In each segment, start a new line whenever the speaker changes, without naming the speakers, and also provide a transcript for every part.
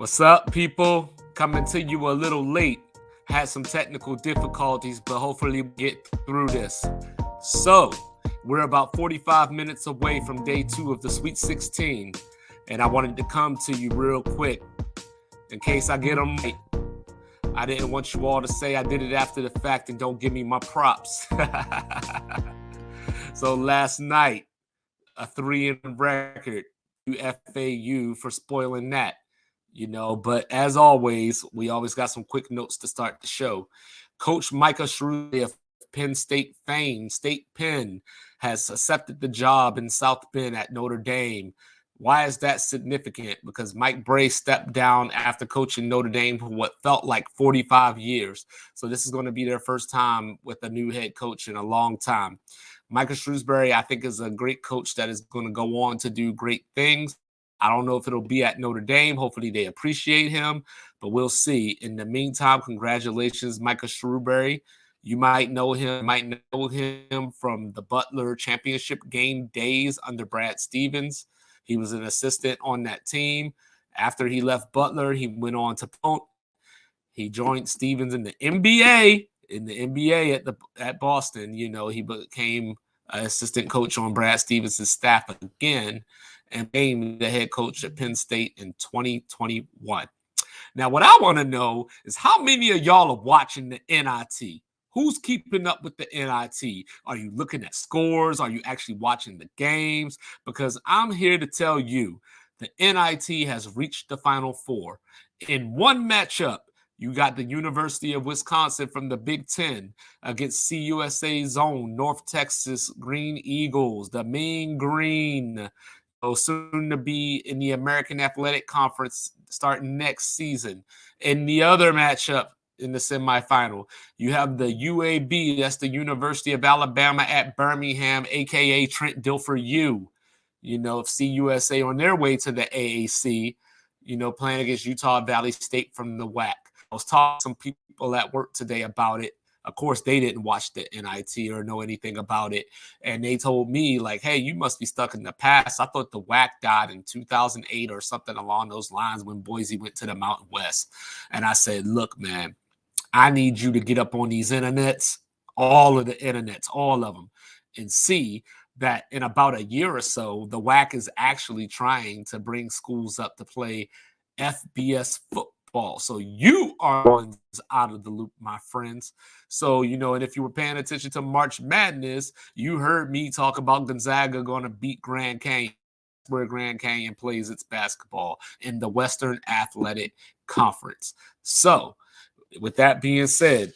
What's up, people? Coming to you a little late. Had some technical difficulties, but hopefully we get through this. So, we're about 45 minutes away from day 2 of the Sweet 16, and I wanted to come to you real quick in case I get them right. I didn't want you all to say I did it after the fact and don't give me my props. So last night, a 3-in record, FAU for spoiling that. But as always, we always got some quick notes to start the show. Coach Micah Shrewsbury of Penn State fame, State Penn, has accepted the job in South Bend at Notre Dame. Why is that significant? Because Mike Brey stepped down after coaching Notre Dame for what felt like 45 years. So this is going to be their first time with a new head coach in a long time. Micah Shrewsbury, I think, is a great coach that is going to go on to do great things. I don't know if it'll be at Notre Dame. Hopefully they appreciate him, but we'll see. In the meantime, congratulations, Micah Shrewsbury. You might know him from the Butler championship game days under Brad Stevens. He was an assistant on that team. After he left Butler, he went on to Pont. He joined Stevens in the NBA. At Boston, he became an assistant coach on Brad Stevens' staff again and became the head coach at Penn State in 2021. Now, what I want to know is how many of y'all are watching the NIT? Who's keeping up with the NIT? Are you looking at scores? Are you actually watching the games? Because I'm here to tell you the NIT has reached the Final Four. In one matchup, you got the University of Wisconsin from the Big Ten against CUSA's own North Texas Green Eagles, the Mean Green, soon to be in the American Athletic Conference starting next season. In the other matchup in the semifinal, you have the UAB, that's the University of Alabama at Birmingham, a.k.a. Trent Dilfer U. If CUSA on their way to the AAC, playing against Utah Valley State from the WAC. I was talking to some people at work today about it. Of course, they didn't watch the NIT or know anything about it. And they told me, like, hey, you must be stuck in the past. I thought the WAC died in 2008 or something along those lines when Boise went to the Mountain West. And I said, look, man, I need you to get up on these internets, all of the internets, all of them, and see that in about a year or so, the WAC is actually trying to bring schools up to play FBS football. So you are ones out of the loop, my friends. So, and if you were paying attention to March Madness, you heard me talk about Gonzaga going to beat Grand Canyon, where Grand Canyon plays its basketball in the Western Athletic Conference. So, with that being said,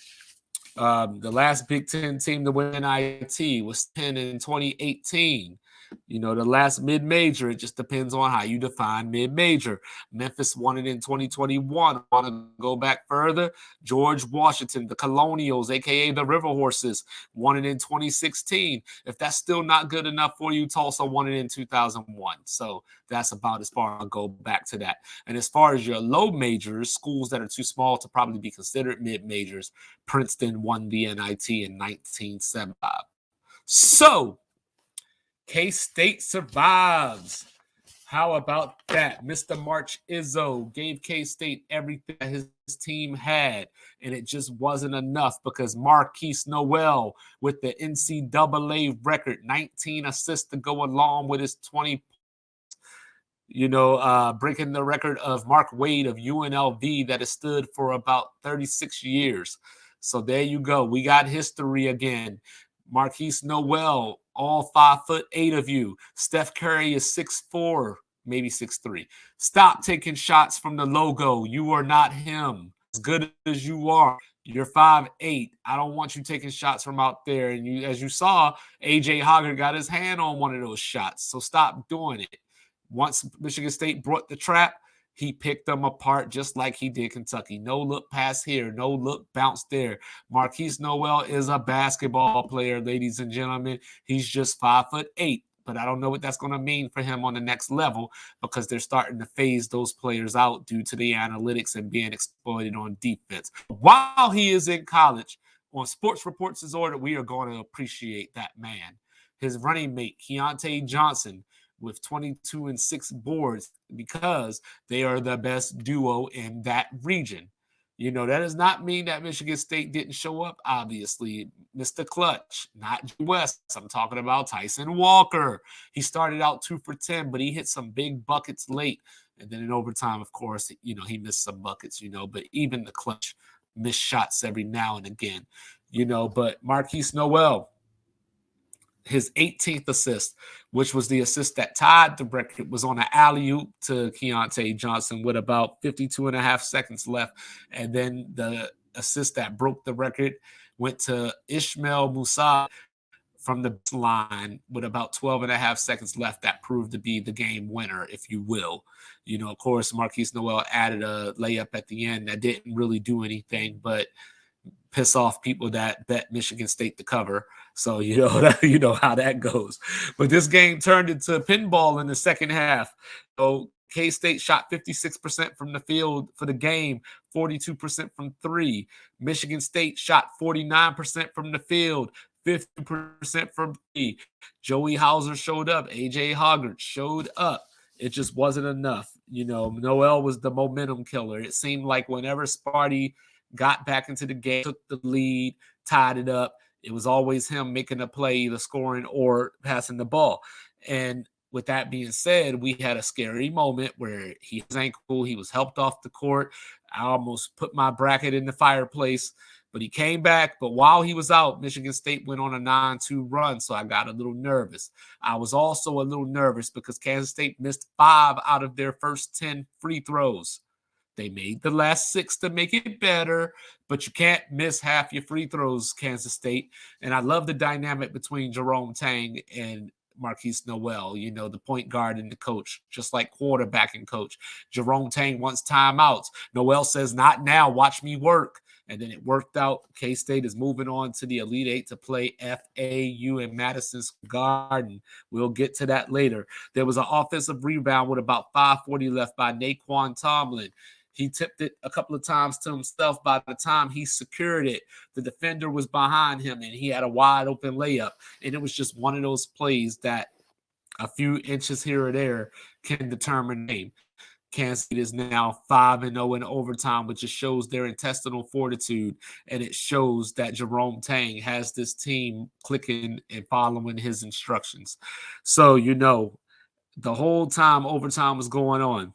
the last Big Ten team to win NIT was 10 in 2018. The last mid-major, it just depends on how you define mid-major. Memphis won it in 2021. Want to go back further? George Washington, the Colonials, a.k.a. the River Horses, won it in 2016. If that's still not good enough for you, Tulsa won it in 2001. So that's about as far as I'll go back to that. And as far as your low majors, schools that are too small to probably be considered mid-majors, Princeton won the NIT in 1975. So, K-State survives. How about that? Mr. March Izzo gave K-State everything that his team had, and it just wasn't enough because Marquise Noel with the NCAA record, 19 assists to go along with his 20 breaking the record of Mark Wade of UNLV that has stood for about 36 years. So there you go. We got history again. Marquise Noel, all 5'8" of you. Steph Curry is 6'4", maybe 6'3". Stop taking shots from the logo. You are not him. As good as you are, you're 5'8". I don't want you taking shots from out there. And as you saw, AJ Hoggard got his hand on one of those shots. So stop doing it. Once Michigan State brought the trap, he picked them apart just like he did Kentucky. No look pass here, no look bounce there. Marquise Noel is a basketball player, ladies and gentlemen. He's just 5'8", but I don't know what that's going to mean for him on the next level because they're starting to phase those players out due to the analytics and being exploited on defense. While he is in college, on Sports Reports As Ordered, we are going to appreciate that man. His running mate, Keontae Johnson, with 22 and 6 boards because they are the best duo in that region. That does not mean that Michigan State didn't show up, obviously. Mr. Clutch, not G West. I'm talking about Tyson Walker. He started out 2 for 10, but he hit some big buckets late. And then in overtime, of course, he missed some buckets, but even the clutch missed shots every now and again, but Marquise Noel, his 18th assist, which was the assist that tied the record, was on an alley-oop to Keontae Johnson with about 52 and a half seconds left. And then the assist that broke the record went to Ishmael Musa from the line with about 12 and a half seconds left. That proved to be the game winner, if you will. Of course, Marquise Noel added a layup at the end that didn't really do anything but piss off people that bet Michigan State to cover. So you know how that goes. But this game turned into pinball in the second half. So K-State shot 56% from the field for the game, 42% from three. Michigan State shot 49% from the field, 50% from three. Joey Hauser showed up. AJ Hoggart showed up. It just wasn't enough. Noel was the momentum killer. It seemed like whenever Sparty got back into the game, took the lead, tied it up, it was always him making a play, either scoring or passing the ball. And with that being said, we had a scary moment where he was helped off the court. I almost put my bracket in the fireplace, but he came back. But while he was out, Michigan State went on a 9-2 run, so I got a little nervous. I was also a little nervous because Kansas State missed 5 out of their first 10 free throws. They made the last 6 to make it better, but you can't miss half your free throws, Kansas State. And I love the dynamic between Jerome Tang and Marquise Noel, the point guard and the coach, just like quarterback and coach. Jerome Tang wants timeouts. Noel says, not now, watch me work. And then it worked out. K-State is moving on to the Elite Eight to play FAU in Madison Square Garden. We'll get to that later. There was an offensive rebound with about 5:40 left by Naquan Tomlin. He tipped it a couple of times to himself. By the time he secured it, the defender was behind him, and he had a wide open layup. And it was just one of those plays that a few inches here or there can determine the game. Kansas State is now 5-0 in overtime, which just shows their intestinal fortitude, and it shows that Jerome Tang has this team clicking and following his instructions. So, the whole time overtime was going on,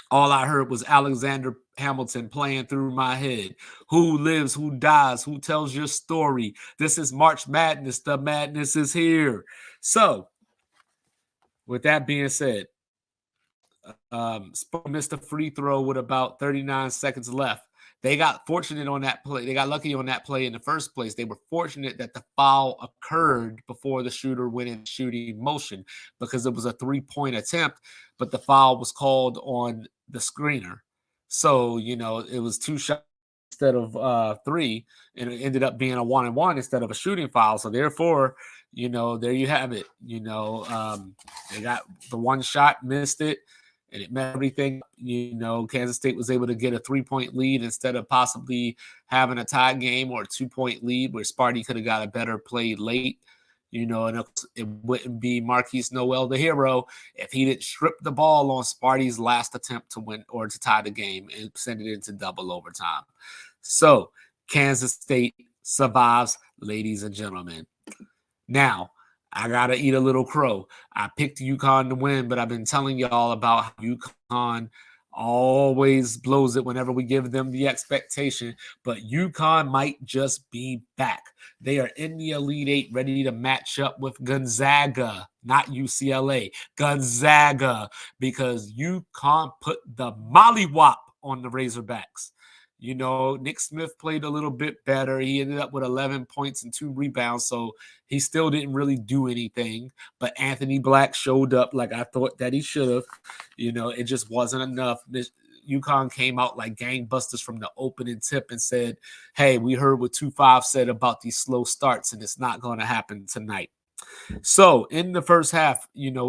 all I heard was Alexander Hamilton playing through my head. Who lives, who dies, who tells your story? This is March Madness. The madness is here. So, with that being said, Spurs missed a free throw with about 39 seconds left. They got fortunate on that play. They got lucky on that play in the first place. They were fortunate that the foul occurred before the shooter went in shooting motion because it was a 3-point attempt, but the foul was called on the screener. So, it was 2 shots instead of 3, and it ended up being a 1-and-1 instead of a shooting foul. So, therefore, there you have it. They got the one shot, missed it, and it met everything. Kansas State was able to get a 3-point lead instead of possibly having a tie game or a 2-point lead where Sparty could have got a better play late. And it wouldn't be Marquise Noel the hero if he didn't strip the ball on Sparty's last attempt to win or to tie the game and send it into double overtime. So Kansas State survives, ladies and gentlemen. Now, I got to eat a little crow. I picked UConn to win, but I've been telling y'all about how UConn always blows it whenever we give them the expectation. But UConn might just be back. They are in the Elite Eight, ready to match up with Gonzaga, not UCLA, Gonzaga, because UConn put the mollywop on the Razorbacks. Nick Smith played a little bit better. He ended up with 11 points and 2 rebounds, so he still didn't really do anything. But Anthony Black showed up like I thought that he should have. It just wasn't enough. UConn came out like gangbusters from the opening tip and said, hey, we heard what 2-5 said about these slow starts, and it's not going to happen tonight. So in the first half,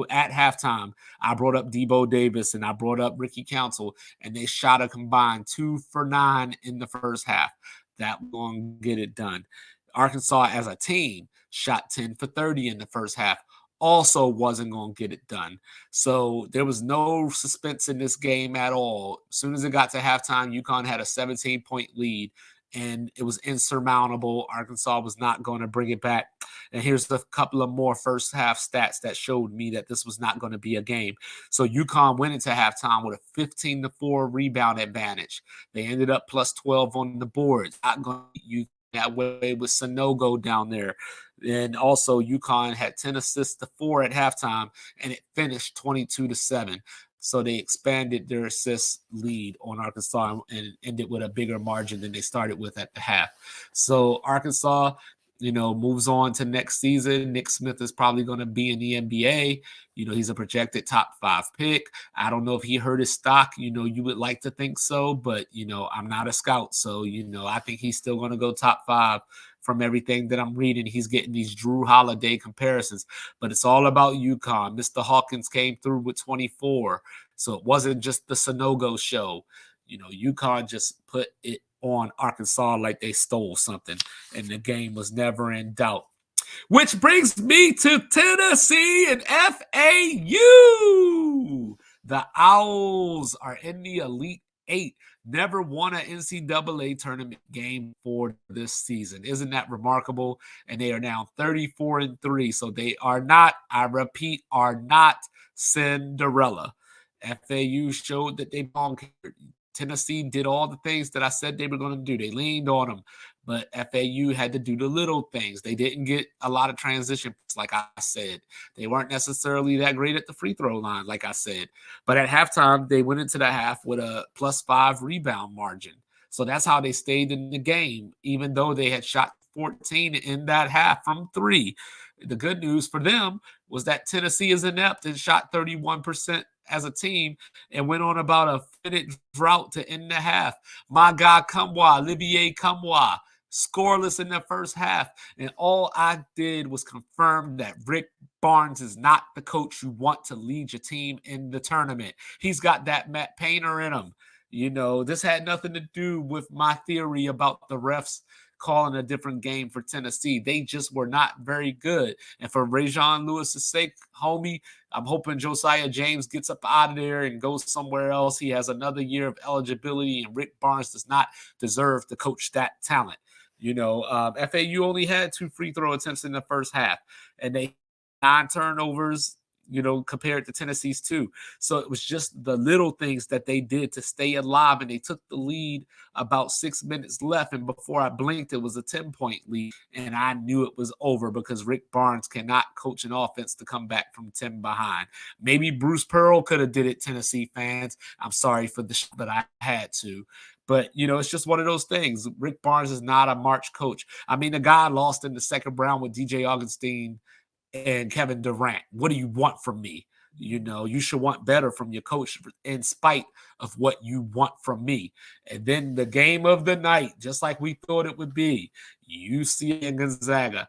at halftime, I brought up Debo Davis and I brought up Ricky Council, and they shot a combined 2 for 9 in the first half. That was going to get it done. Arkansas as a team shot 10 for 30 in the first half. also wasn't going to get it done. So there was no suspense in this game at all. As soon as it got to halftime, UConn had a 17-point lead, and it was insurmountable. Arkansas was not going to bring it back. And here's a couple of more first half stats that showed me that this was not going to be a game. So UConn went into halftime with a 15-4 rebound advantage. They ended up plus 12 on the boards. Not going to you that way with Sanogo down there. And also UConn had 10 assists to 4 at halftime, and it finished 22-7. So they expanded their assist lead on Arkansas and ended with a bigger margin than they started with at the half. So Arkansas, moves on to next season. Nick Smith is probably going to be in the NBA. He's a projected top 5 pick. I don't know if he hurt his stock. You would like to think so, but, I'm not a scout. So, I think he's still going to go top 5 from everything that I'm reading. He's getting these Drew Holiday comparisons, but it's all about UConn. Mr. Hawkins came through with 24. So it wasn't just the Sanogo show. UConn just put it on Arkansas like they stole something, and the game was never in doubt. Which brings me to Tennessee and FAU. The Owls are in the Elite Eight. Never won an NCAA tournament game for this season. Isn't that remarkable? And they are now 34-3. So they are not, I repeat, are not Cinderella. FAU showed that they belong here. Tennessee did all the things that I said they were going to do. They leaned on them, but FAU had to do the little things. They didn't get a lot of transition, like I said. They weren't necessarily that great at the free throw line, like I said. But at halftime, they went into the half with a +5 rebound margin. So that's how they stayed in the game, even though they had shot 14 in that half from 3. The good news for them was that Tennessee is inept and shot 31% as a team and went on about a minute drought to end the half. My guy Olivier Kamwa, scoreless in the first half. And all I did was confirm that Rick Barnes is not the coach you want to lead your team in the tournament. He's got that Matt Painter in him. This had nothing to do with my theory about the refs calling a different game for Tennessee. They just were not very good. And for Rajon Lewis's sake, homie, I'm hoping Josiah James gets up out of there and goes somewhere else. He has another year of eligibility, and Rick Barnes does not deserve to coach that talent. FAU only had 2 free throw attempts in the first half, and they 9 turnovers, compared to Tennessee's 2. So it was just the little things that they did to stay alive, and they took the lead about 6 minutes left, and before I blinked, it was a 10-point lead, and I knew it was over because Rick Barnes cannot coach an offense to come back from 10 behind. Maybe Bruce Pearl could have did it, Tennessee fans. I'm sorry for the shot, but I had to. But, it's just one of those things. Rick Barnes is not a March coach. I mean, the guy lost in the second round with DJ Augustine and Kevin Durant. What do you want from me? You should want better from your coach in spite of what you want from me. And then the game of the night, just like we thought it would be, UCLA and Gonzaga.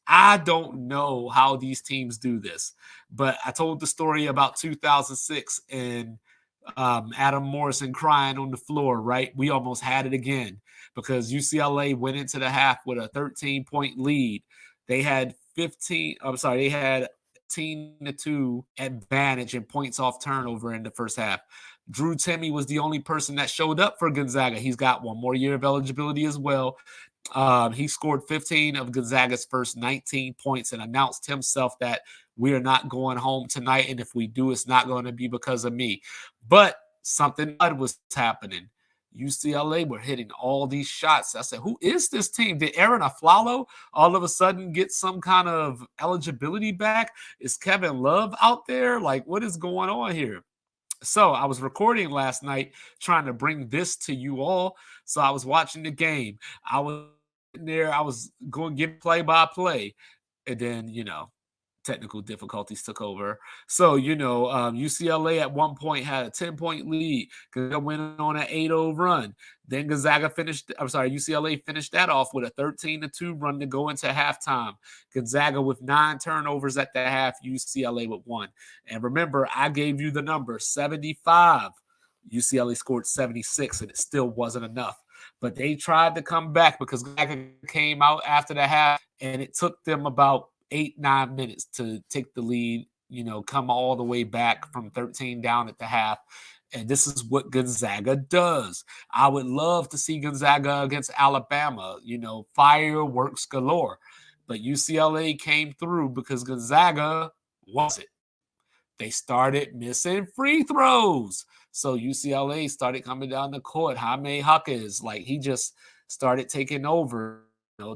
I don't know how these teams do this, but I told the story about 2006 and Adam Morrison crying on the floor, right? We almost had it again because UCLA went into the half with a 13-point lead. They had 15-2 advantage in points off turnover in the first half. Drew Timme was the only person that showed up for Gonzaga. He's got 1 more year of eligibility as well. He scored 15 of Gonzaga's first 19 points and announced himself that we are not going home tonight, and if we do, it's not going to be because of me. But something odd was happening. UCLA were hitting all these shots. I said, who is this team? Did Aaron Aflalo all of a sudden get some kind of eligibility back? Is Kevin Love out there? Like, what is going on here? So I was recording last night trying to bring this to you all. So I was watching the game. I was there. I was going to give play-by-play. And then, technical difficulties took over. So, UCLA at one point had a 10-point lead. Gonzaga went on an 8-0 run. Then UCLA finished that off with a 13-2 run to go into halftime. Gonzaga with 9 turnovers at the half, UCLA with 1. And remember, I gave you the number 75. UCLA scored 76, and it still wasn't enough. But they tried to come back because Gonzaga came out after the half, and it took them about 8-9 minutes to take the lead, come all the way back from 13 down at the half. And this is what Gonzaga does. I would love to see Gonzaga against Alabama, fireworks galore. But UCLA came through because Gonzaga wants it. They started missing free throws. So UCLA started coming down the court. Jaime Huckers, he just started taking over.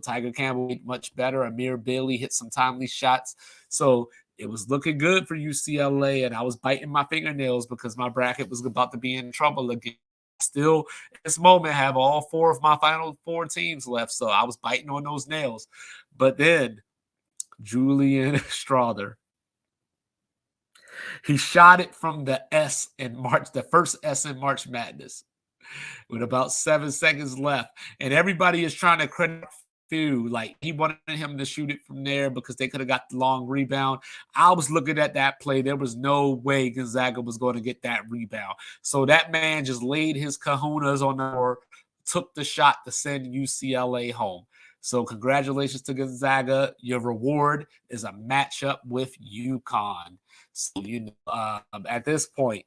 Tiger Campbell much better. Amir Bailey hit some timely shots. So it was looking good for UCLA, and I was biting my fingernails because my bracket was about to be in trouble again. Still, at this moment, have all 4 of my final 4 teams left, so I was biting on those nails. But then Julian Strother, he shot it from the first S in March Madness, with about 7 seconds left. And everybody is trying to credit Fu. He wanted him to shoot it from there because they could have got the long rebound. I was looking at that play. There was no way Gonzaga was going to get that rebound. So that man just laid his kahunas on the floor, took the shot to send UCLA home. So congratulations to Gonzaga. Your reward is a matchup with UConn. So, at this point,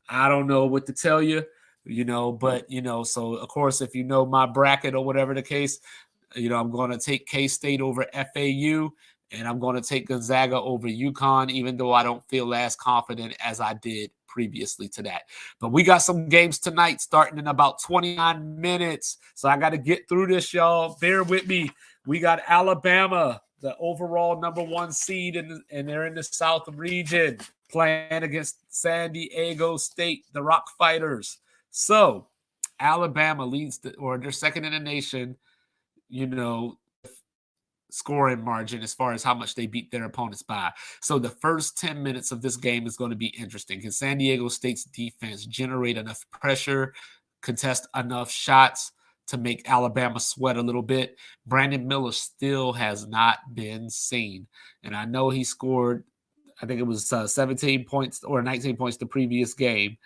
I don't know what to tell you, but, so of course, if you know my bracket or whatever the case, I'm going to take K-State over FAU, and I'm going to take Gonzaga over UConn, even though I don't feel as confident as I did previously to that. But we got some games tonight starting in about 29 minutes. So I got to get through this, y'all. Bear with me. We got Alabama, the overall number 1 seed, and they're in the South region, playing against San Diego State, the Rock Fighters. So Alabama they're second in the nation, scoring margin as far as how much they beat their opponents by. So the first 10 minutes of this game is going to be interesting. Can San Diego State's defense generate enough pressure, contest enough shots to make Alabama sweat a little bit? Brandon Miller still has not been seen. And I know he scored, I think it was 17 points or 19 points the previous game,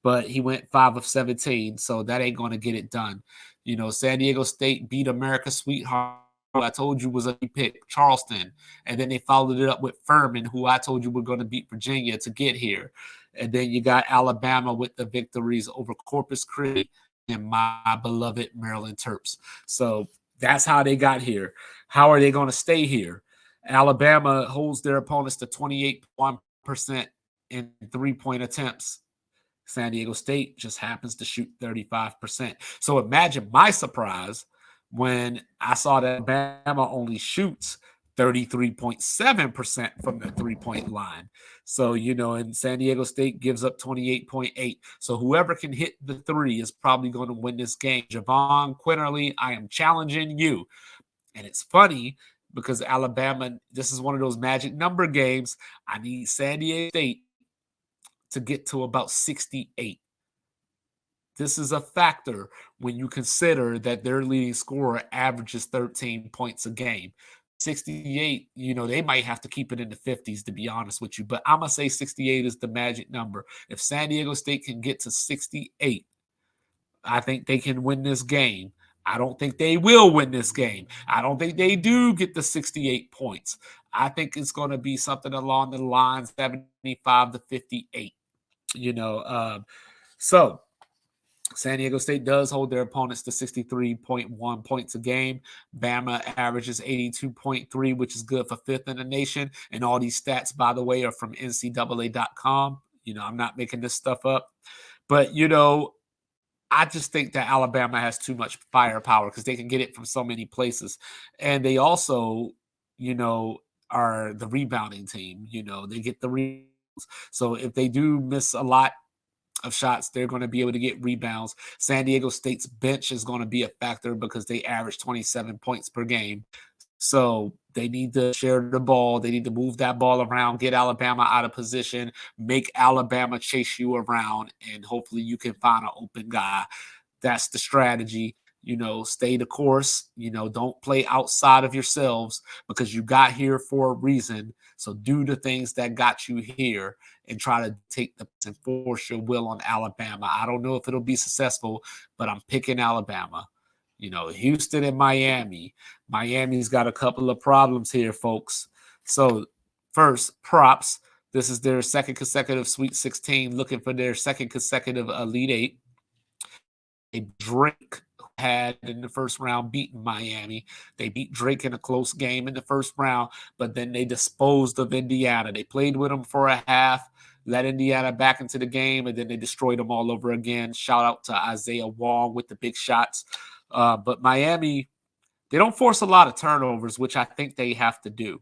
but he went 5 of 17, so that ain't going to get it done. San Diego State beat America's sweetheart, who I told you was a pick, Charleston, and then they followed it up with Furman, who I told you were going to beat Virginia to get here. And then you got Alabama with the victories over Corpus Christi and my beloved Maryland Terps. So that's how they got here. How are they going to stay here? Alabama holds their opponents to 28.1% in 3-point attempts. San Diego State just happens to shoot 35%. So imagine my surprise when I saw that Alabama only shoots 33.7% from the 3-point line. So, and San Diego State gives up 28.8. So whoever can hit the 3 is probably going to win this game. Javon Quinterly, I am challenging you. And it's funny because Alabama, this is one of those magic number games. I need San Diego State to get to about 68. This is a factor when you consider that their leading scorer averages 13 points a game. 68, they might have to keep it in the 50s, to be honest with you. But I'm going to say 68 is the magic number. If San Diego State can get to 68, I think they can win this game. I don't think they will win this game. I don't think they do get the 68 points. I think it's going to be something along the lines 75 to 58. So San Diego State does hold their opponents to 63.1 points a game. Bama averages 82.3, which is good for 5th in the nation. And all these stats, by the way, are from NCAA.com. I'm not making this stuff up. But, I just think that Alabama has too much firepower because they can get it from so many places. And they also, are the rebounding team. They get the rebounds. So if they do miss a lot of shots, they're going to be able to get rebounds. San Diego State's bench is going to be a factor because they average 27 points per game. So they need to share the ball. They need to move that ball around, get Alabama out of position, make Alabama chase you around, and hopefully you can find an open guy. That's the strategy. Stay the course. Don't play outside of yourselves because you got here for a reason. So do the things that got you here and try to take and force your will on Alabama. I don't know if it'll be successful, but I'm picking Alabama. Houston and Miami. Miami's got a couple of problems here, folks. So first, props. This is their second consecutive Sweet 16, looking for their second consecutive Elite Eight. Drake had in the first round beaten Miami. They beat Drake in a close game in the first round, but then they disposed of Indiana. They played with them for a half, let Indiana back into the game, and then they destroyed them all over again. Shout out to Isaiah Wong with the big shots. But Miami, they don't force a lot of turnovers, which I think they have to do,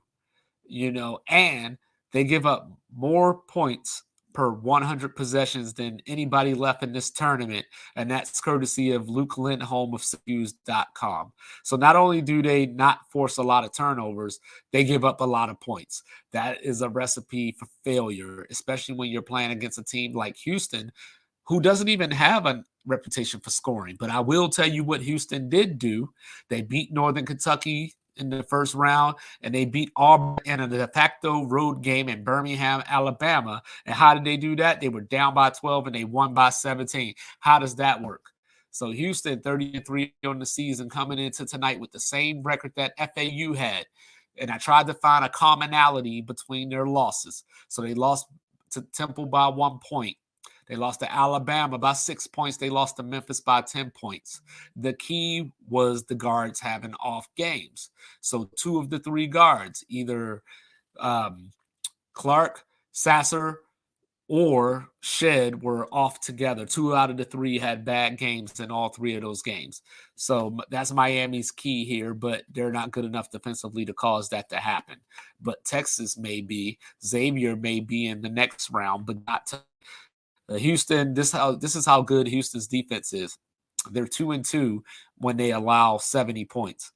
and they give up more points per 100 possessions than anybody left in this tournament. And that's courtesy of Luke Lindholm of Syracuse.com. So not only do they not force a lot of turnovers, they give up a lot of points. That is a recipe for failure, especially when you're playing against a team like Houston, who doesn't even have a reputation for scoring. But I will tell you what Houston did do. They beat Northern Kentucky in the first round, and they beat Auburn in a de facto road game in Birmingham, Alabama. And how did they do that? They were down by 12 and they won by 17. How does that work? So Houston 30-3 on the season, coming into tonight with the same record that FAU had. And I tried to find a commonality between their losses. So they lost to Temple by 1 point. They lost to Alabama by 6 points. They lost to Memphis by 10 points. The key was the guards having off games. So 2 of the 3 guards, either Clark, Sasser, or Shed, were off together. 2 out of the 3 had bad games in all 3 of those games. So that's Miami's key here, but they're not good enough defensively to cause that to happen. But Texas may be. Xavier may be in the next round, but not Houston. This is how good Houston's defense is. They're 2-2 when they allow 70 points.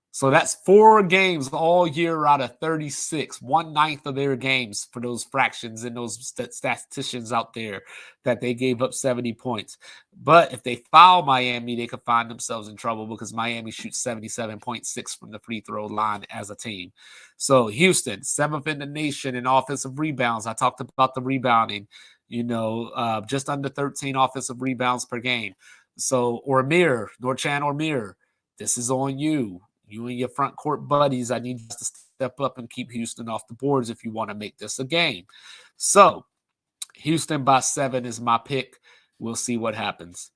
So that's 4 games all year out of 36, 1/9 of their games for those fractions and those statisticians out there that they gave up 70 points. But if they foul Miami, they could find themselves in trouble because Miami shoots 77.6 from the free throw line as a team. So Houston, 7th in the nation in offensive rebounds. I talked about the rebounding, just under 13 offensive rebounds per game. So Norchan Ormir, this is on you. You and your front court buddies, I need you to step up and keep Houston off the boards if you want to make this a game. So Houston by 7 is my pick. We'll see what happens.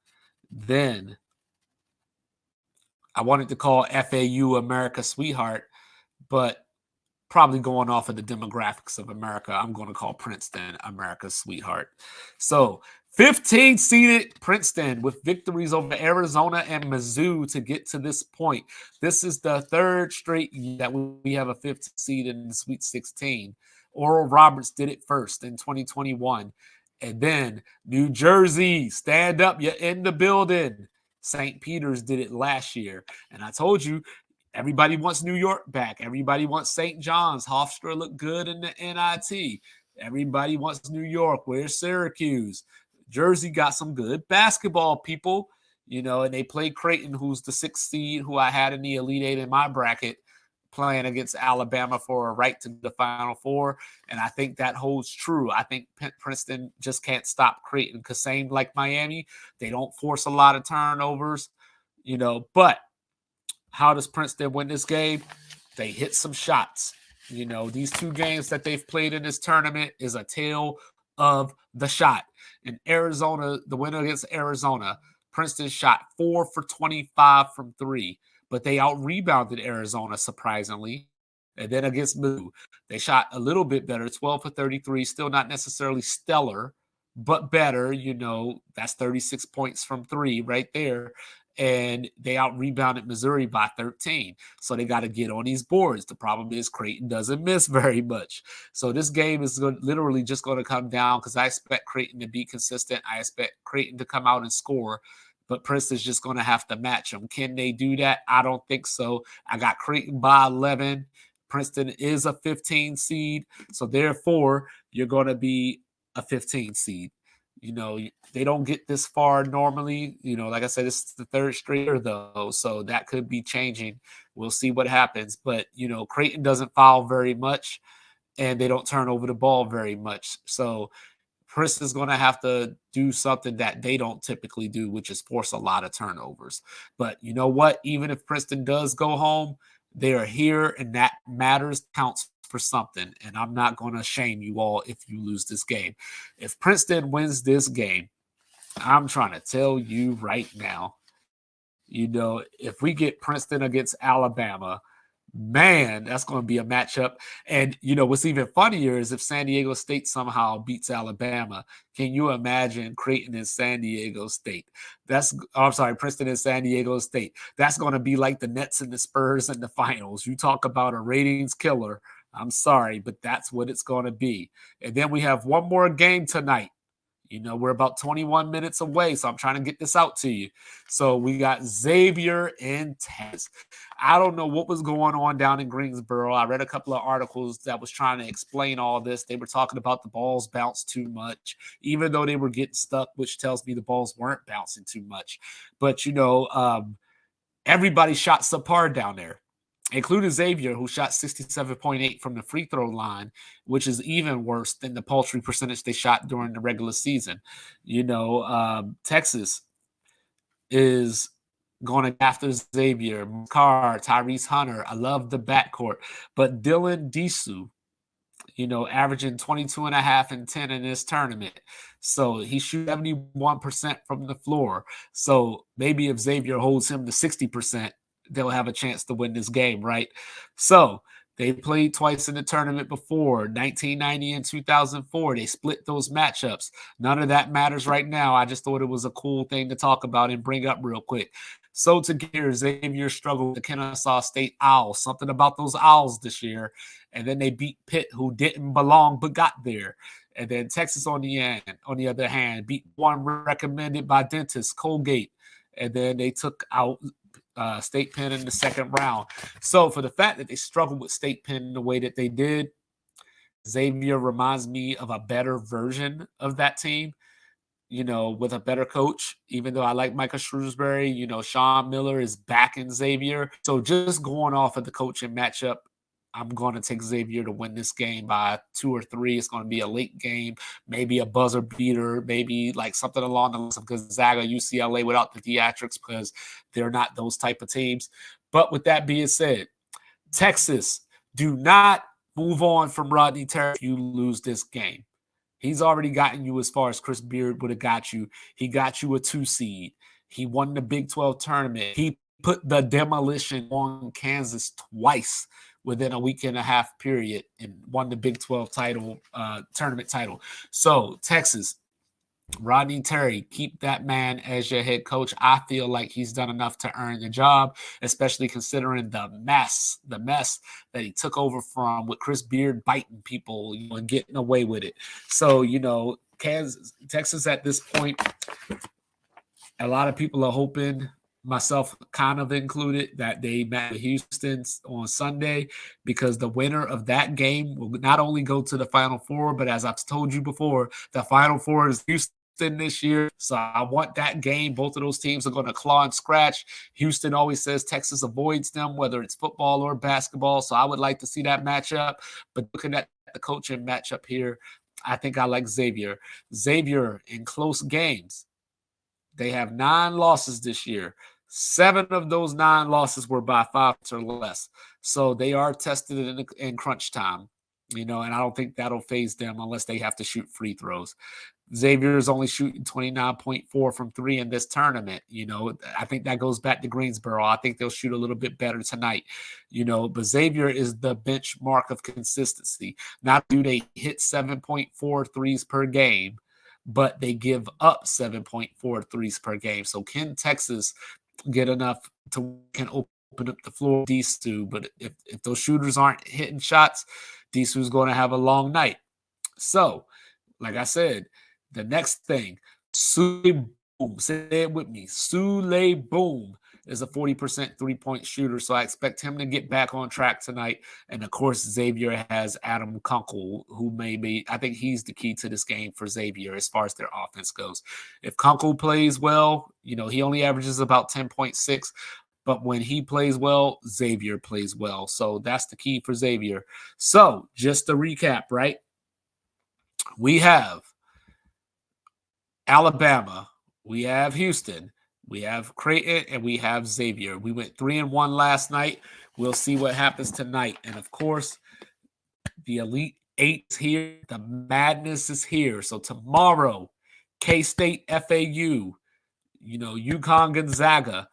Then I wanted to call FAU America's Sweetheart, but probably going off of the demographics of America, I'm going to call Princeton America's Sweetheart. So 15-seeded Princeton with victories over Arizona and Mizzou to get to this point. This is the 3rd straight year that we have a 5th seed in the Sweet 16. Oral Roberts did it first in 2021. And then New Jersey, stand up, you're in the building. St. Peter's did it last year. And I told you, everybody wants New York back. Everybody wants St. John's. Hofstra looked good in the NIT. Everybody wants New York. Where's Syracuse? Jersey got some good basketball people, and they played Creighton, who's the 6th seed, who I had in the Elite Eight in my bracket, playing against Alabama for a right to the Final Four. And I think that holds true. I think Princeton just can't stop Creighton because same like Miami, they don't force a lot of turnovers, but how does Princeton win this game? They hit some shots. These 2 games that they've played in this tournament is a tale of the shot. In Arizona, the winner against Arizona, Princeton shot 4 for 25 from 3, but they out-rebounded Arizona, surprisingly. And then against Mizzou, they shot a little bit better, 12 for 33, still not necessarily stellar, but better. That's 36 points from 3 right there. And they out-rebounded Missouri by 13. So they got to get on these boards. The problem is Creighton doesn't miss very much. So this game is literally just going to come down because I expect Creighton to be consistent. I expect Creighton to come out and score. But Princeton's just going to have to match them. Can they do that? I don't think so. I got Creighton by 11. Princeton is a 15 seed. So therefore, you're going to be a 15 seed. They don't get this far normally. Like I said, this is the 3rd straight year, though, so that could be changing. We'll see what happens. But, Creighton doesn't foul very much, and they don't turn over the ball very much. So Princeton's going to have to do something that they don't typically do, which is force a lot of turnovers. But you know what? Even if Princeton does go home, they are here, and that matters, counts for something, and I'm not going to shame you all if you lose this game. If Princeton wins this game, I'm trying to tell you right now, if we get Princeton against Alabama, man, that's going to be a matchup. And, what's even funnier is if San Diego State somehow beats Alabama, can you imagine Creighton and San Diego State? Princeton and San Diego State. That's going to be like the Nets and the Spurs in the finals. You talk about a ratings killer. I'm sorry, but that's what it's going to be. And then we have one more game tonight. We're about 21 minutes away, so I'm trying to get this out to you. So we got Xavier and Texas. I don't know what was going on down in Greensboro. I read a couple of articles that was trying to explain all this. They were talking about the balls bounced too much, even though they were getting stuck, which tells me the balls weren't bouncing too much. But, everybody shot subpar down there, including Xavier, who shot 67.8 from the free throw line, which is even worse than the paltry percentage they shot during the regular season. Texas is going after Xavier, Carr, Tyrese Hunter. I love the backcourt. But Dylan Disu, averaging 22.5 and 10 in this tournament. So he shoots 71% from the floor. So maybe if Xavier holds him to 60%, they'll have a chance to win this game, right? So they played twice in the tournament before, 1990 and 2004. They split those matchups. None of that matters right now. I just thought it was a cool thing to talk about and bring up real quick. So to gear, Xavier struggled with the Kennesaw State Owls. Something about those Owls this year. And then they beat Pitt, who didn't belong but got there. And then Texas on the other hand, beat one recommended by dentist, Colgate. And then they took out State Penn in the second round. So for the fact that they struggled with State Penn the way that they did, Xavier reminds me of a better version of that team, with a better coach. Even though I like Michael Shrewsbury, Sean Miller is back in Xavier. So just going off of the coaching matchup, I'm going to take Xavier to win this game by 2 or 3. It's going to be a late game, maybe a buzzer beater, maybe like something along the lines of Gonzaga, UCLA without the theatrics, because they're not those type of teams. But with that being said, Texas, do not move on from Rodney Terry if you lose this game. He's already gotten you as far as Chris Beard would have got you. He got you a 2 seed. He won the Big 12 tournament. He put the demolition on Kansas twice within a week and a half period and won the Big 12 title, tournament title. So Texas, Rodney Terry, keep that man as your head coach. I feel like he's done enough to earn the job, especially considering the mess that he took over from with Chris Beard biting people, and getting away with it. So, Texas at this point, a lot of people are hoping, myself kind of included, that they met Houston on Sunday, because the winner of that game will not only go to the Final Four, but as I've told you before, the Final Four is Houston this year. So I want that game. Both of those teams are going to claw and scratch. Houston always says Texas avoids them, whether it's football or basketball. So I would like to see that matchup. But looking at the coaching matchup here, I think I like Xavier. Xavier in close games, they have 9 losses this year. 7 of those 9 losses were by 5 or less. So they are tested in crunch time, and I don't think that'll phase them unless they have to shoot free throws. Xavier is only shooting 29.4 from 3 in this tournament. I think that goes back to Greensboro. I think they'll shoot a little bit better tonight, but Xavier is the benchmark of consistency. Not do they hit 7.4 threes per game, but they give up 7.4 threes per game. So can Texas get enough to can open up the floor with Disu? But if those shooters aren't hitting shots, Disu's going to have a long night. So, like I said, the next thing, Sule Boom. Say it with me. Sule Boom is a 40% three-point shooter, so I expect him to get back on track tonight. And, of course, Xavier has Adam Kunkel, who I think he's the key to this game for Xavier as far as their offense goes. If Kunkel plays well, he only averages about 10.6, but when he plays well, Xavier plays well. So that's the key for Xavier. So just to recap, right? We have Alabama, we have Houston, we have Creighton, and we have Xavier. We went 3-1 last night. We'll see what happens tonight. And, of course, The Elite Eight is here. The madness is here. So tomorrow, K-State FAU, UConn Gonzaga.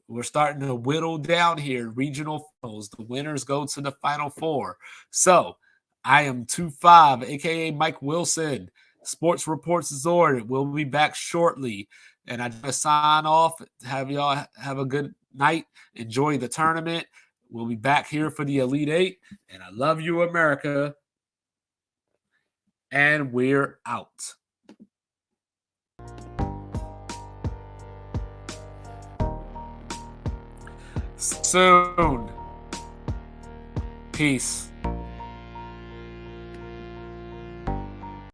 We're starting to whittle down here. Regional finals. The winners go to the Final Four. So I am 2-5, a.k.a. Mike Wilson. Sports Reports is ordered. We'll be back shortly. And I just sign off. Have y'all have a good night. Enjoy the tournament. We'll be back here for the Elite Eight. And I love you, America. And we're out. Soon. Peace.